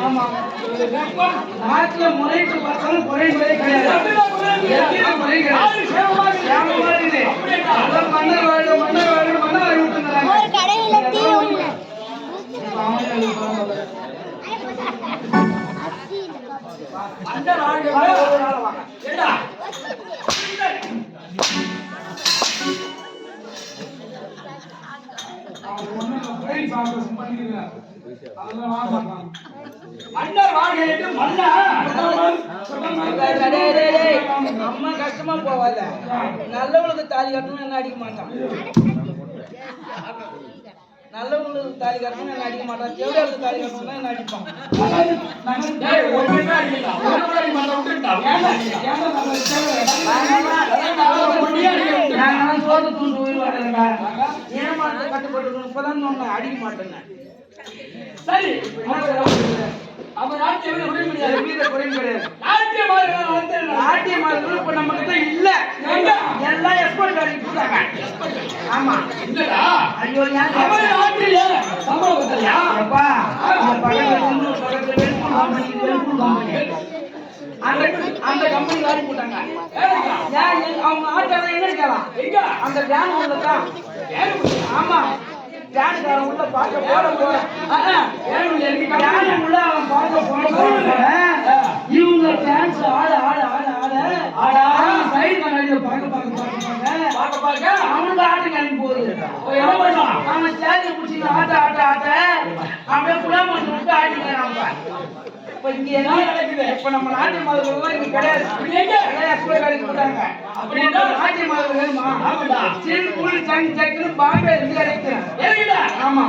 ஆமா நாட்டுல முறைக்கு பார்த்தாலும் குறை கிடையாது. மன்னர் வாழ்வு மன்னர் வாழ்வு மன்னர் அம்மா கஷ்டமா போவாத. நல்லவங்களுக்கு தாலி கட்டணும் என்ன அடிக்க மாட்டான். நல்லவங்களுக்கு தாலி கட்டணும் என்ன அடிக்க மாட்டான். தேவையாளுக்கு தாலி கட்டணும்னா என்ன அடிப்பான். சோறு தூண்டு உயிர் ஏமாந்து கட்டுப்பட்டு இப்பதான் சொன்னேன் அடிக்க மாட்டேன். சரி அவர் நாட்டியம் குறையும் நாட்டியமார்கள் இப்ப நம்ம கிட்ட இல்ல. எல்லாம் எக்ஸ்போர்ட் காரிக்கு போட்டாங்க. ஆமா ஐயோ அந்த கம்பெனி காரி போட்டாங்க. அவங்க ஆட்டாத எங்க இருக்கலாம் அந்த வேன் உள்ளதான். ஆமா வேனுக்காரன் உள்ள பார்க்க போற உள்ள அவன் பார்க்க போன இவங்க டான்ஸ் ஆட ஆட ஆட ஆட ஆட சைடு கண்ணாடியில பார்க்க அவனுக்கு ஆட்டம் கிளம்பி போகுது. அவன் சேரி பிடிச்சி ஆட்ட ஆட்ட ஆட்ட அப்படியே குடாம விட்டு ஆட்டிக்கிறான். இப்ப இங்க என்ன நடக்குது? இப்ப நம்ம நாட்டிய மாதவர்கள் இங்க கிடையாது போட்டாங்க. நாட்டிய மாதவர்கள் வேணுமா? சரி கூலி சங்கு சக்குன்னு பாம்பே இருந்து கிடைக்கிறேன். ஆமா